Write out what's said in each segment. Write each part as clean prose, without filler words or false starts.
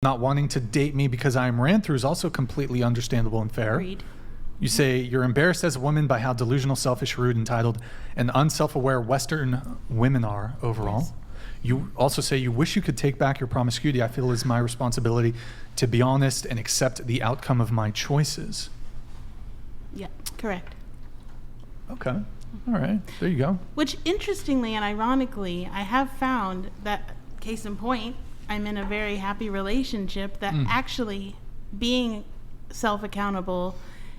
not wanting to date me because I am ran through is also completely understandable and fair. Agreed. You say you're embarrassed as a woman by how delusional, selfish, rude, entitled, and unself-aware Western women are overall. Yes. You also say you wish you could take back your promiscuity. I feel it is my responsibility to be honest and accept the outcome of my choices. Yeah, correct. Okay. All right. There you go. Which, interestingly and ironically, I have found that, case in point, I'm in a very happy relationship that actually being self-accountable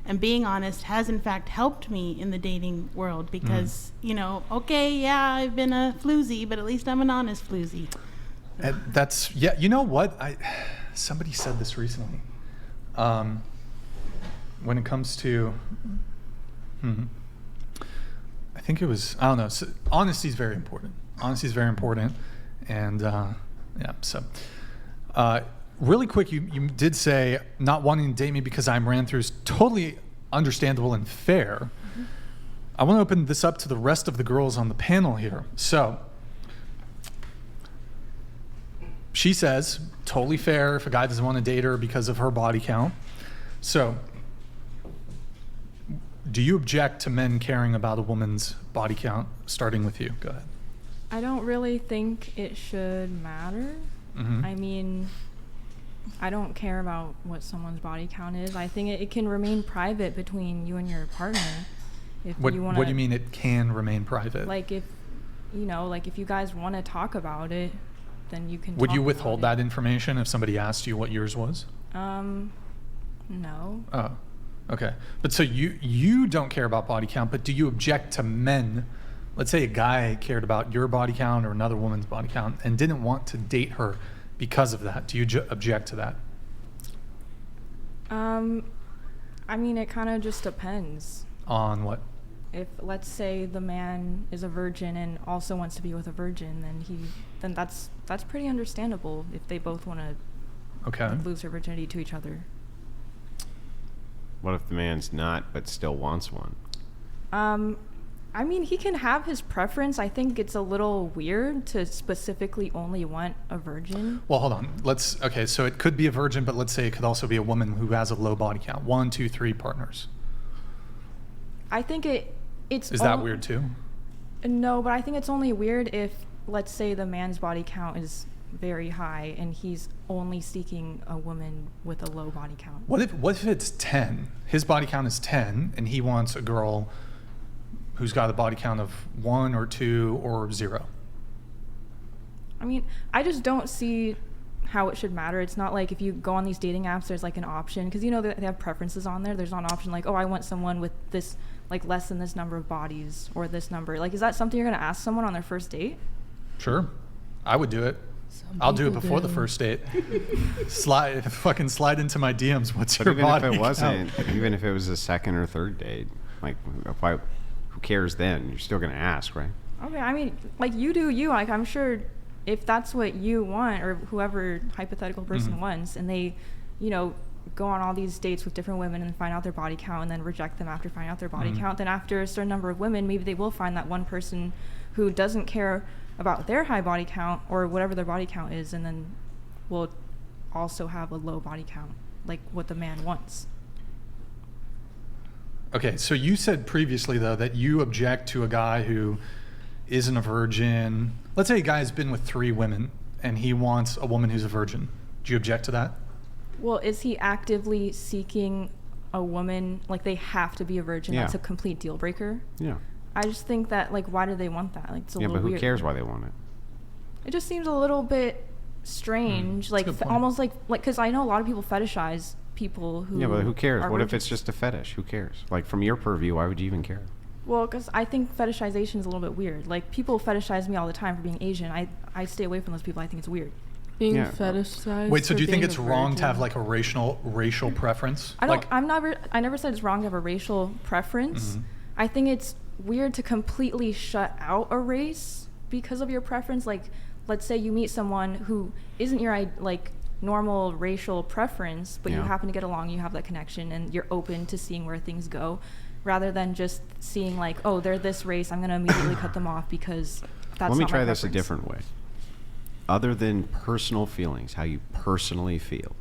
and being honest has in fact helped me in the dating world because, you know, okay, yeah, I've been a floozy, but at least I'm an honest floozy. That's, yeah, you know what? Somebody said this recently. When it comes to, I think it was, I don't know, so honesty is very important. Honesty is very important. And yeah, so really quick, you did say not wanting to date me because I'm ran through is totally understandable and fair. I want to open this up to the rest of the girls on the panel here. So she says, totally fair if a guy doesn't want to date her because of her body count. So do you object to men caring about a woman's body count? Starting with you. Go ahead. I don't really think it should matter. I mean, I don't care about what someone's body count is. I think it can remain private between you and your partner. If What you wanna, do you mean it can remain private? Like if, you know, like if you guys want to talk about it, then you can Would talk you about withhold it. that information if somebody asked you what yours was? No. Oh, okay. But so you don't care about body count, but do you object to men? Let's say a guy cared about your body count or another woman's body count and didn't want to date her because of that. Do you object to that? I mean, it kind of just depends. On what? If, let's say, the man is a virgin and also wants to be with a virgin, then that's pretty understandable if they both want to lose their virginity to each other. What if the man's not but still wants one? I mean, he can have his preference. I think it's a little weird to specifically only want a virgin. Well, hold on. Okay, so it could be a virgin, but let's say it could also be a woman who has a low body count. 1, 2, 3 partners. I think it's... Is that weird too? No, but I think it's only weird if, let's say, the man's body count is very high and he's only seeking a woman with a low body count. What if it's 10? His body count is 10 and he wants a girl who's got a body count of 1 or 2 or 0. I mean, I just don't see how it should matter. It's not like if you go on these dating apps, there's like an option, because you know they have preferences on there. There's not an option like, oh, I want someone with this, like less than this number of bodies or this number. Like, is that something you're going to ask someone on their first date? Sure. I would do it. I'll do it before the first date. slide into my DMs. What's your body Even if it count? wasn't, even if it was a second or third date, like, who cares then? You're still going to ask, right? Okay, I mean, like, you do you. Like, I'm sure if that's what you want, or whoever hypothetical person wants, and they, you know, go on all these dates with different women and find out their body count and then reject them after finding out their body count, then after a certain number of women, maybe they will find that one person who doesn't care about their high body count or whatever their body count is, and then will also have a low body count, like what the man wants. Okay, so you said previously, though, that you object to a guy who isn't a virgin. Let's say a guy has been with 3 women and he wants a woman who's a virgin. Do you object to that? Well, is he actively seeking a woman, like they have to be a virgin? Yeah. That's a complete deal breaker. Yeah. I just think that, like, why do they want that? Like, it's a little But who weird. cares why they want it? It just seems a little bit strange, like almost like because I know a lot of people fetishize people who. Yeah, but who cares? are What if virgins. it's just a fetish? Who cares? Like, from your purview, why would you even care? Well, because I think fetishization is a little bit weird. Like, people fetishize me all the time for being Asian. I stay away from those people. I think it's weird. Being Yeah. fetishized. Wait, so for do you think being it's a wrong to virgin? have like a racial preference? I don't. Like, I never said it's wrong to have a racial preference. I think it's weird to completely shut out a race because of your preference. Like, let's say you meet someone who isn't your like normal racial preference, but you happen to get along, you have that connection, and you're open to seeing where things go, rather than just seeing like, oh, they're this race, I'm gonna immediately cut them off because that's. Let me not try my this a preference. different way. other than personal feelings, how you personally feel,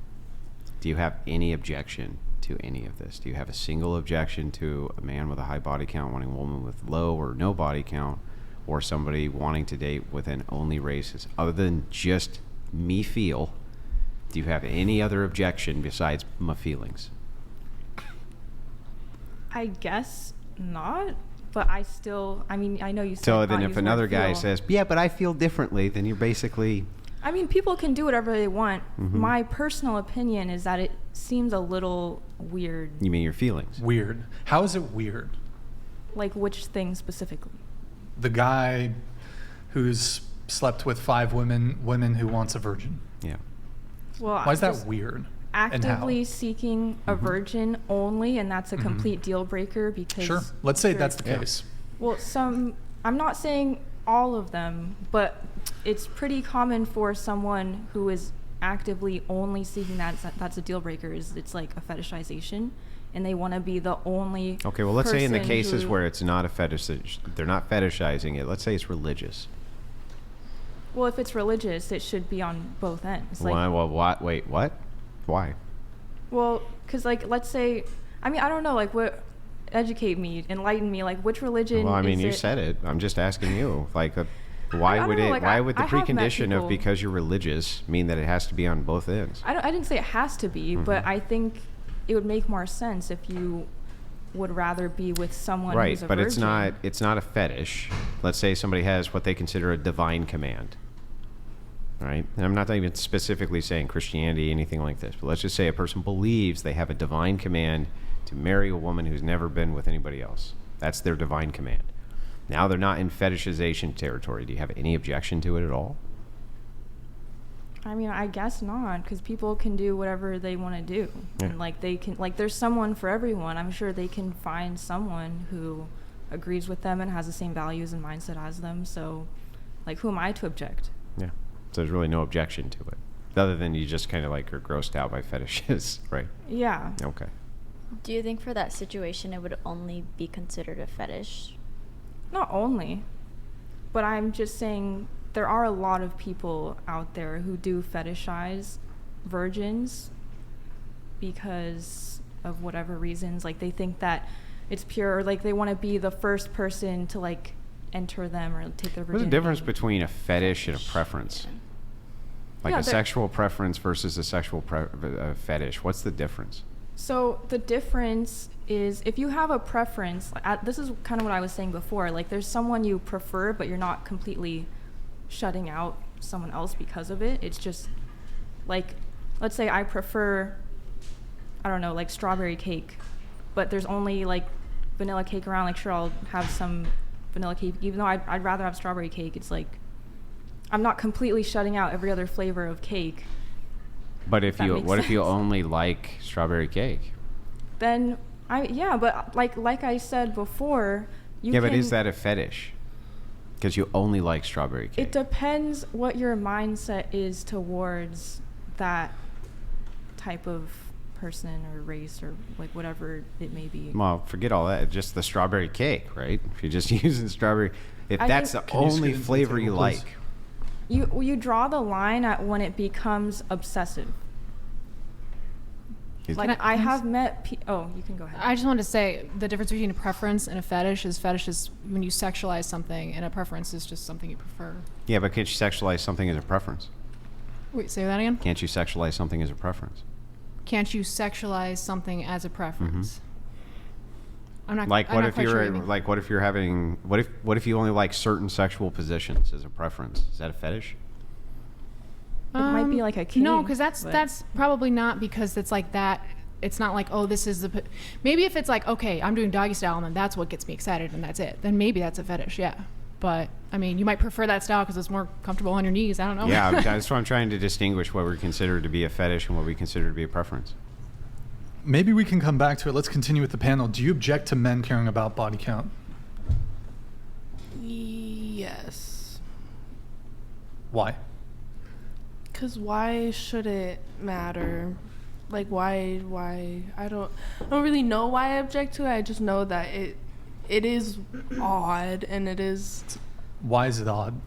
do you have any objection to any of this? Do you have a single objection to a man with a high body count wanting a woman with low or no body count, or somebody wanting to date within only races? Other than just me feel, do you have any other objection besides my feelings? I guess not, but I mean, I know you said So not then use if the another word guy feel. says, yeah, but I feel differently, then you're basically... I mean, people can do whatever they want. Mm-hmm. My personal opinion is that it seems a little weird. You mean your feelings? Weird. How is it weird? Like, which thing specifically? The guy who's slept with 5 women who wants a virgin. Yeah. Well, Why is that just weird? And how? actively seeking a virgin only, and that's a complete deal breaker because... Sure. Let's say you're- that's the Yeah. case. Well, I'm not saying all of them, but it's pretty common for someone who is actively only seeking that's a deal breaker. It's like a fetishization, and they want to be the only... Okay, well, let's say in the person cases who- where it's not a fetish, they're not fetishizing it. Let's say it's religious. Well, if it's religious, it should be on both ends. Like, Why? Well, what? Wait, what? Why? well, because, like, let's say... I mean, I don't know, like, what... Educate me, enlighten me, like, which religion Well, I mean, is you it? said it. I'm just asking you. Like, why I would don't know, it? like, Why would the I have met precondition of people- because you're religious mean that it has to be on both ends? I didn't say it has to be, but I think it would make more sense if you would rather be with someone Right, who's a but virgin. it's not a fetish. Let's say somebody has what they consider a divine command. Right? And I'm not even specifically saying Christianity, anything like this, but let's just say a person believes they have a divine command to marry a woman who's never been with anybody else. That's their divine command. Now they're not in fetishization territory. Do you have any objection to it at all? I mean, I guess not, because people can do whatever they want to do. Yeah. And, like, they can, like, there's someone for everyone. I'm sure they can find someone who agrees with them and has the same values and mindset as them. So, like, who am I to object? Yeah. So there's really no objection to it, other than you just kind of like are grossed out by fetishes, right? Yeah. Okay. Do you think for that situation it would only be considered a fetish? Not only, but I'm just saying there are a lot of people out there who do fetishize virgins because of whatever reasons. Like, they think that it's pure, or like they want to be the first person to, like, enter them or take their virginity. What's the difference between a fetish and a preference? Like Yeah, a there- sexual preference versus a sexual fetish. What's the difference? So the difference is if you have a preference, this is kind of what I was saying before, like, there's someone you prefer, but you're not completely shutting out someone else because of it. It's just, like, let's say I prefer, I don't know, like, strawberry cake, but there's only, like, vanilla cake around. Like, sure, I'll have some vanilla cake, even though I'd rather have strawberry cake. It's like, I'm not completely shutting out every other flavor of cake. But if That you, makes what if you sense. only like strawberry cake? Then but like I said before, you Yeah, can, but is that a fetish? Because you only like strawberry cake. it depends what your mindset is towards that type of person or race or, like, whatever it may be. Well, forget all that. Just the strawberry cake, right? If you're just using strawberry, if I that's the think- Can you only scoot into the flavor you table, like. please? You draw the line at when it becomes obsessive. Like, Can I- I have met oh, you can go ahead. I just wanted to say the difference between a preference and a fetish is when you sexualize something, and a preference is just something you prefer. Yeah, but can't you sexualize something as a preference? Wait, say that again? Can't you sexualize something as a preference? Can't you sexualize something as a preference? I'm not Like I'm what not if quite sure you're what you mean. like what if you're having what if you only like certain sexual positions as a preference? Is that a fetish? It might be like a No, kink, because but- that's probably not, because it's like that. It's not like, oh, this is the. Maybe if it's like, okay, I'm doing doggy style and then that's what gets me excited and that's it. Then maybe that's a fetish, yeah. But I mean, you might prefer that style because it's more comfortable on your knees. I don't know. Yeah, that's why I'm trying to distinguish what we consider to be a fetish and what we consider to be a preference. Maybe we can come back to it. Let's continue with the panel. Do you object to men caring about body count? Yes. Why? Because why should it matter? Like, why I don't really know why I object to it. I just know that it is odd, and it is Why is it odd?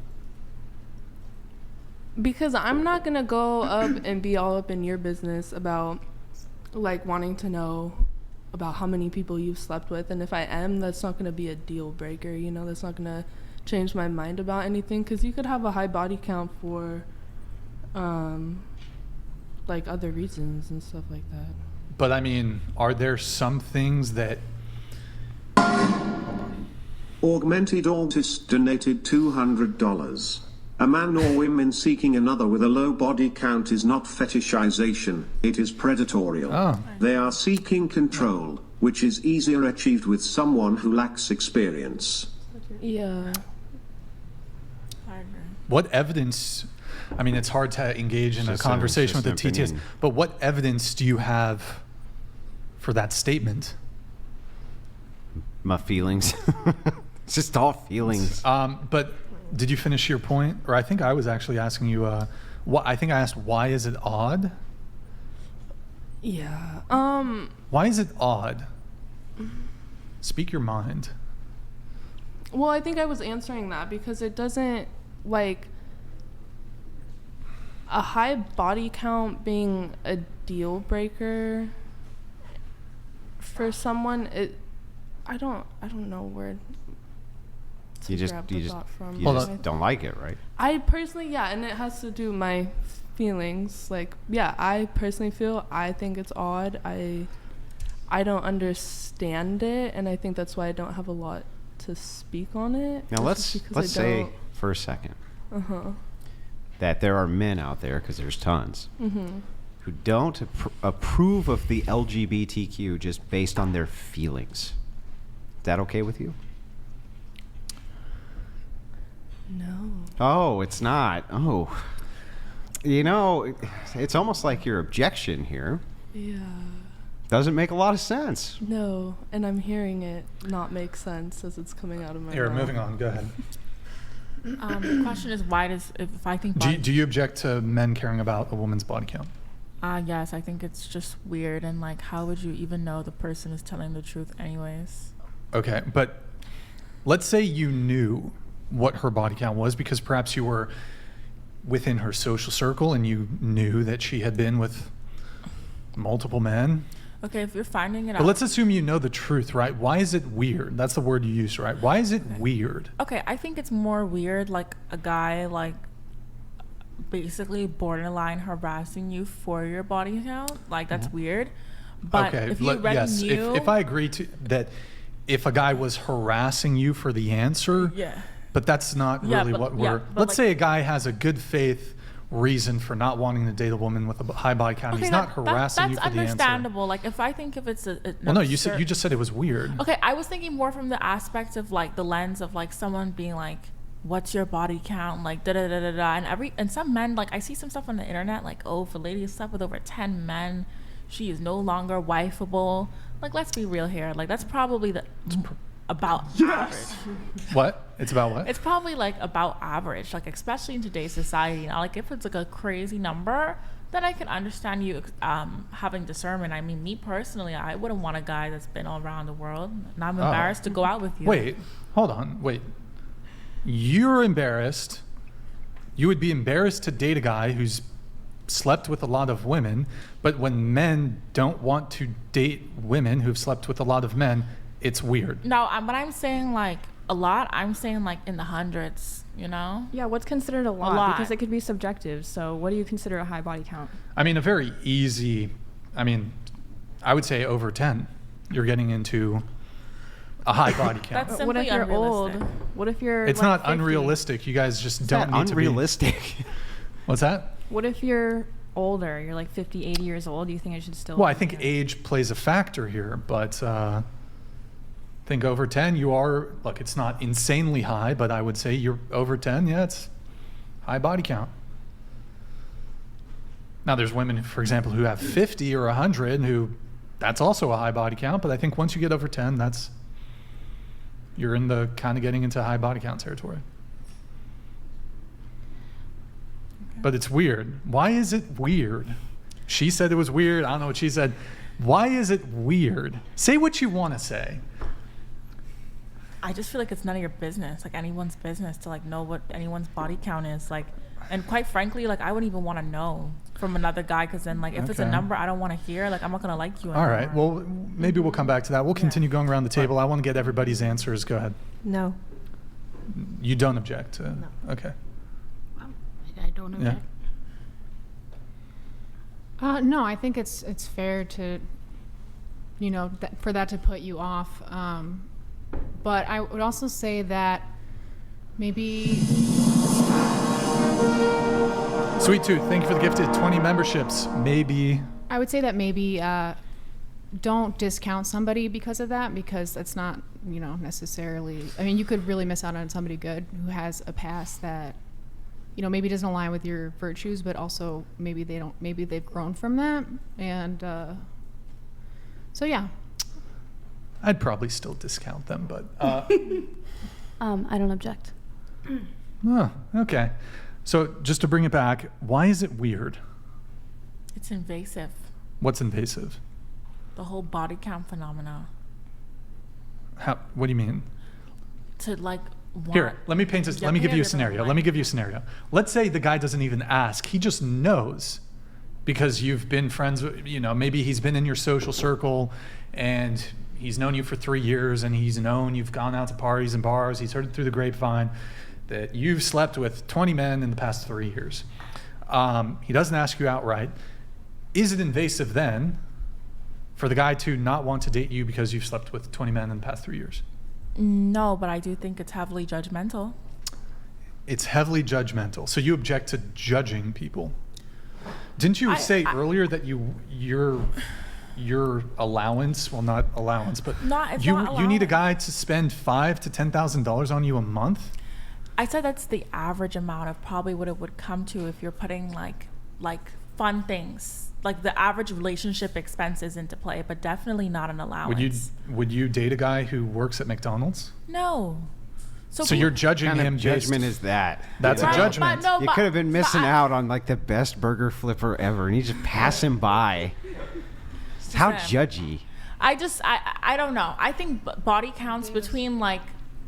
Because I'm not gonna go up and be all up in your business about like wanting to know about how many people you've slept with, and if I am, that's not gonna be a deal breaker. You know, that's not gonna change my mind about anything. Because you could have a high body count for, like other reasons and stuff like that. But I mean, are there some things that? Augmented Autist donated $200. A man or woman seeking another with a low body count is not fetishization, it is predatorial. Oh. They are seeking control, which is easier achieved with someone who lacks experience. Yeah. What evidence? I mean, it's hard to engage in a Just conversation with the an TTS, opinion. but what evidence do you have for that statement? My feelings. It's just all feelings. But did you finish your point? Or I think I was actually asking you. I think I asked, why is it odd? Yeah. Why is it odd? Speak your mind. Well, I think I was answering that because it doesn't, like, a high body count being a deal breaker for someone. I don't know where to You just grab the thought from. you Hold just on. don't like it, right? I personally, yeah, and it has to do with my feelings. Like, yeah, I personally feel, I think it's odd. I don't understand it, and I think that's why I don't have a lot to speak on it. Now It's just because let's I say don't- for a second Uh-huh. that there are men out there, because there's tons, Mm-hmm. who don't approve of the LGBTQ just based on their feelings. Is that okay with you? No. Oh, it's not. Oh. You know, it's almost like your objection here Yeah. doesn't make a lot of sense. No, and I'm hearing it not make sense as it's coming out of my Here, mouth. moving on. Go ahead. The question is, why does, if I think Do you object to men caring about a woman's body count? yes, I think it's just weird, and like, how would you even know the person is telling the truth anyways? Okay, but let's say you knew what her body count was because perhaps you were within her social circle and you knew that she had been with multiple men. Okay, if you're finding it But out. let's assume you know the truth, right? Why is it weird? That's the word you used, right? Why is it weird? Okay, I think it's more weird, like a guy like basically borderline harassing you for your body count. Like that's weird. But okay, if you already yes. knew, If I agree to that, if a guy was harassing you for the answer, yeah. but that's not Yeah, really but- what yeah, we're. but Let's like- say a guy has a good faith reason for not wanting to date a woman with a high body count. Okay, He's not that- harassing you that's for the answer. understandable. Like if I think if it's a Well, no, you just said it was weird. Okay, I was thinking more from the aspect of like the lens of like someone being like, "What's your body count?" Like da da da da da, and some men, like I see some stuff on the internet like, "Oh, if a lady has slept with over 10 men, she is no longer wifeable." Like let's be real here. Like that's probably about average. What? It's about what? It's probably like about average. Like especially in today's society. Now, like if it's like a crazy number, then I can understand you having discernment. I mean, me personally, I wouldn't want a guy that's been all around the world, and I'm embarrassed to go out with you. Wait, hold on. Wait. You're embarrassed. You would be embarrassed to date a guy who's slept with a lot of women, but when men don't want to date women who've slept with a lot of men, it's weird. No, when I'm saying like a lot, I'm saying like in the hundreds, you know? Yeah, what's considered a lot? lot. Because it could be subjective. So what do you consider a high body count? I mean, I would say over 10. You're getting into a high body count. That's What if simply you're old? unrealistic. What if you're It's like not 50? unrealistic. You guys just Is don't that need to be. unrealistic? What's that? What if you're older? You're like 50, 80 years old. Do you think it should still Well, I be think a- age plays a factor here, but I think over 10, you are, look, it's not insanely high, but I would say you're over 10, yeah, it's high body count. Now, there's women, for example, who have 50 or 100, who that's also a high body count, but I think once you get over 10, you're in the kind of getting into high body count territory. But it's weird. Why is it weird? She said it was weird. I don't know what she said. Why is it weird? Say what you want to say. I just feel like it's none of your business, like anyone's business to like know what anyone's body count is. Like And quite frankly, like, I wouldn't even want to know from another guy, because then, like, if it's a Okay. number I don't want to hear, like, I'm not going to like you All anymore. right. Well, maybe we'll come back to that. We'll continue going around the table. I want to get everybody's answers. Go ahead. No. You don't object to? No. Okay. I don't object. No, I think it's fair to, for that to put you off. But I would also say that maybe. Sweet Tooth, thank you for the gifted 20 memberships. Maybe. I would say that maybe don't discount somebody because of that, because that's not, necessarily. I mean, you could really miss out on somebody good who has a past that, maybe doesn't align with your virtues, but also maybe they've grown from that. And so, yeah. I'd probably still discount them, but. I don't object. Oh, okay. So just to bring it back, why is it weird? It's invasive. What's invasive? The whole body count phenomena. What do you mean? To, like, want... Here, let me paint this. Yeah, Let me give paint you a a scenario. different Let me way. give you a scenario. Let's say the guy doesn't even ask. He just knows because you've been friends with, maybe he's been in your social circle and he's known you for 3 years and he's known you've gone out to parties and bars. He's heard it through the grapevine that you've slept with 20 men in the past 3 years. He doesn't ask you outright. Is it invasive then for the guy to not want to date you because you've slept with 20 men in the past 3 years? No, but I do think it's heavily judgmental. It's heavily judgmental. So you object to judging people. Didn't you say earlier that your allowance, well, not allowance, but It's you not need a allowance. guy to spend $5,000 to $10,000 on you a month? I said that's the average amount of probably what it would come to if you're putting like fun things, like the average relationship expenses into play, but definitely not an allowance. Would you date a guy who works at McDonald's? No. So you're judging What kind him of judgment based, is that? That's a Right, judgment. but no, You but- could have been but missing I- out on like the best burger flipper ever, and you just pass him by. How Listen. judgy. I don't know. I think body counts between like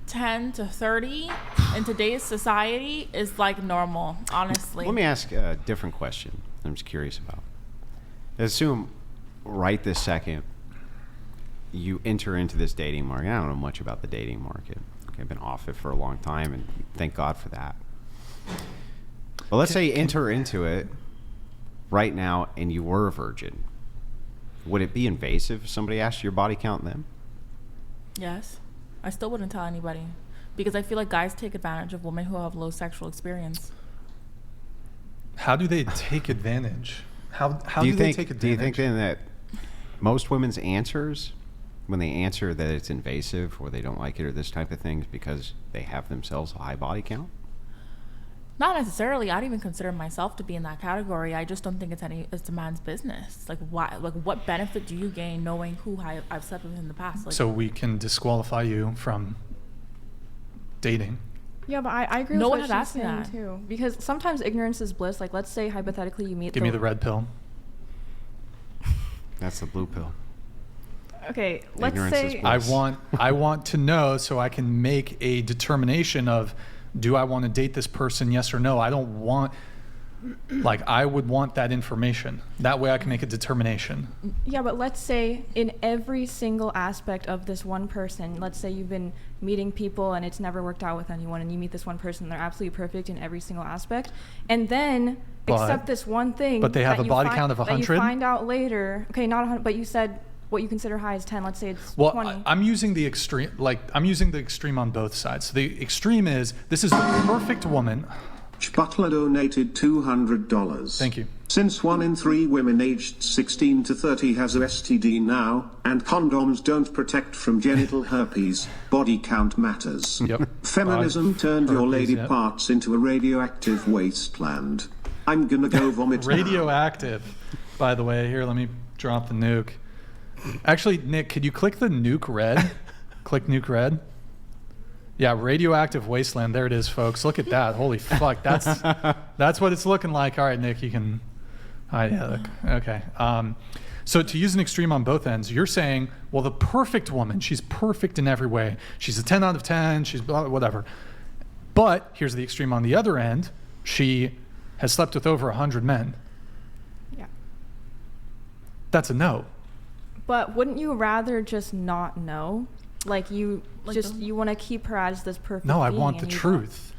10 to 30 in today's society is like normal, honestly. Let me ask a different question I'm just curious about. Assume right this second you enter into this dating market. I don't know much about the dating market. I've been off it for a long time, and thank God for that. But let's say you enter into it right now and you were a virgin. Would it be invasive if somebody asked your body count then? Yes. I still wouldn't tell anybody because I feel like guys take advantage of women who have low sexual experience. How do they take advantage? How do you they think, take advantage? Do you think then that most women's answers, when they answer that it's invasive or they don't like it or this type of things, because they have themselves a high body count? Not necessarily. I'd even consider myself to be in that category. I just don't think it's a man's business. Like, why? Like, what benefit do you gain knowing who I've slept with in the past? Like, So we can disqualify you from dating. Yeah, but I agree No with one what had she's asked me saying that. too. Because sometimes ignorance is bliss. Like, let's say hypothetically you meet. Give me the red pill. That's the blue pill. Okay, let's Ignorance is say. bliss. I want to know so I can make a determination of, do I want to date this person, yes or no? I don't want, I would want that information. That way I can make a determination. Yeah, but let's say in every single aspect of this one person, let's say you've been meeting people and it's never worked out with anyone, and you meet this one person, they're absolutely perfect in every single aspect, and then except this one thing. But they have that a you body find- count of that 100? you find out later. Okay, not 100, but you said what you consider high is 10. Let's say it's Well, 20. I'm using the extreme, I'm using the extreme on both sides. So the extreme is, this is the perfect woman. Butler donated $200. Thank you. Since 1 in 3 women aged 16 to 30 has a STD now, and condoms don't protect from genital herpes, body count matters. Yep. Feminism turned your Herpes, lady yep. parts into a radioactive wasteland. I'm gonna go vomit now. Radioactive, by the way. Here, let me drop the nuke. Actually, Nick, could you click the nuke red? Click nuke red. Yeah, radioactive wasteland. There it is, folks. Look at that. Holy fuck. That's what it's looking like. All right, Nick, you can. Yeah, look. Okay. So to use an extreme on both ends, you're saying, well, the perfect woman, she's perfect in every way. She's a 10 out of 10. She's blah, whatever. But here's the extreme on the other end. She has slept with over 100 men, Yeah. that's a no. But wouldn't you rather just not know? Like you Like just the- you want to keep her as this perfect No, I being want the and you truth.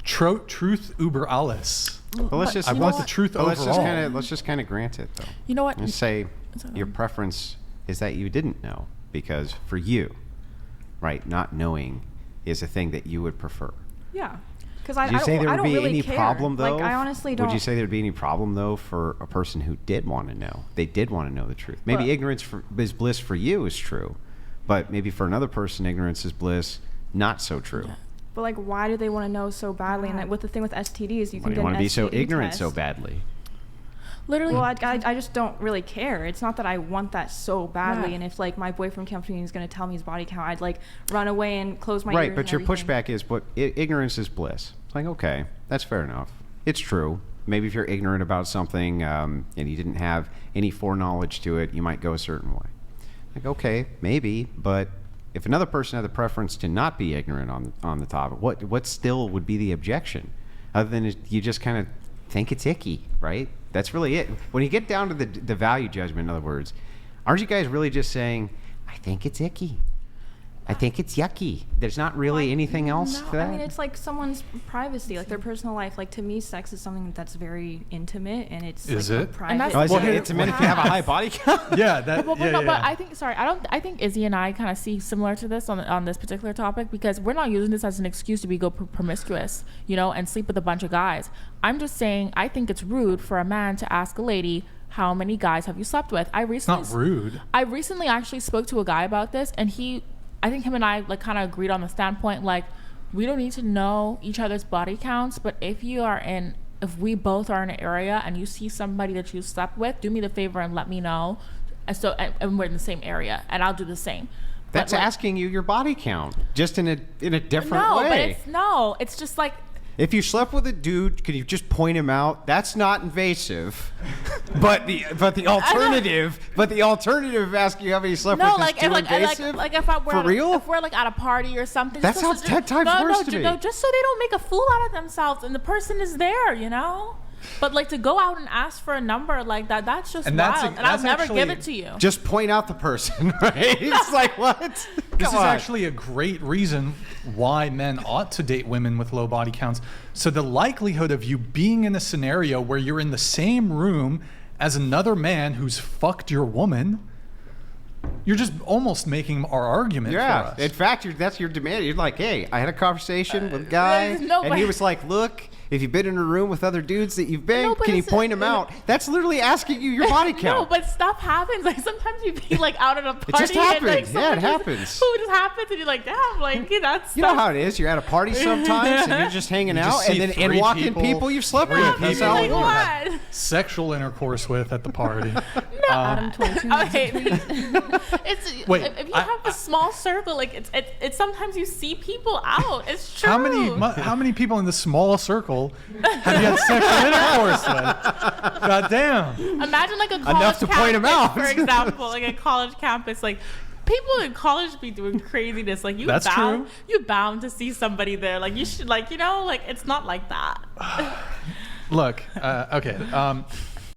Truth über alles. But let's just I want the truth but overall. let's just kind of grant it though. You know what? Let's say Sorry. your preference is that you didn't know because for you, right, not knowing is a thing that you would prefer. don't. Yeah. Because I Would you say there I would don't be really any care. problem though? Like I honestly don't. Would you say there would be any problem though for a person who did want to know? They did want to know the truth. Maybe But- ignorance is bliss for you is true, but maybe for another person, ignorance is bliss. Not so true. Yeah. But like, why do they want to know so badly? And that with the thing with STDs, you Why can do get you want an to be so STD ignorant test. so badly? Literally. Well, I just don't really care. It's not that I want that so badly. Yeah. And if like my boyfriend comes to me and is going to tell me his body count, I'd like run away and close my ears. Right, but and your everything. pushback is, but ignorance is bliss. It's like, okay, that's fair enough. It's true. Maybe if you're ignorant about something and you didn't have any foreknowledge to it, you might go a certain way. Like, okay, maybe, but if another person had the preference to not be ignorant on the topic, what still would be the objection? Other than you just kind of think it's icky, right? That's really it. When you get down to the value judgment, in other words, aren't you guys really just saying, I think it's icky? I think it's yucky. There's not really anything else to that? I mean, it's like someone's privacy, like their personal life. Like to me, sex is something that's very intimate, and it's Is like it? a private. And that's- Oh, is Well, it here- intimate if you have a high body count? Yeah, that. But, yeah, no, yeah, but yeah. I think I think Izzy and I kind of see similar to this on this particular topic because we're not using this as an excuse to be promiscuous, you know, and sleep with a bunch of guys. I'm just saying I think it's rude for a man to ask a lady, how many guys have you slept with? It's not rude. I recently actually spoke to a guy about this, and I think him and I like kind of agreed on the standpoint like we don't need to know each other's body counts, but if we both are in an area and you see somebody that you slept with, do me the favor and let me know, and we're in the same area, and I'll do the same. That's But, like, asking you your body count, just in a different no, way. but it's just like. If you slept with a dude, could you just point him out? That's not invasive. but the alternative of asking you how many you slept No, with like is too invasive. like if we're For at real? if we're like at a party or something. That just sounds so- 10 times no, worse no, to me. No, just so they don't make a fool out of themselves and the person is there, you know. But like to go out and ask for a number like that's just And wild, that's and I'll that's never actually- give it to you. Just point out the person, right? It's like, what? This Come is on. actually a great reason why men ought to date women with low body counts. So the likelihood of you being in a scenario where you're in the same room as another man who's fucked your woman, you're just almost making our argument for Yeah. us. In fact, that's your demand. You're like, hey, I had a conversation with a guy, no, and he but- was like, look, if you've been in a room with other dudes that you've been, No, but can you it's- point them out? That's literally asking you your body count. No, but stuff happens. Like sometimes you be like out at a party. just And, happens. like, Yeah, someone it happens. Who just happens, and you're like, damn, like that's. You know how it is. You're at a party sometimes, and you're just hanging You out, just and see then three walk in people- people you've slept three with. That's people how like it works. what? Sexual intercourse with at the party. Adam 22. Okay. It's Wait, if you I- have a small circle, like it's sometimes you see people out. It's true. How many people in the small circle have you had sexual intercourse with? God damn. Imagine like a college Enough to point 'em out. For example, like a college campus, like people in college be doing craziness. Like That's true. you bound to see somebody there. Like you should, like, you know, like it's not like that. Look, okay.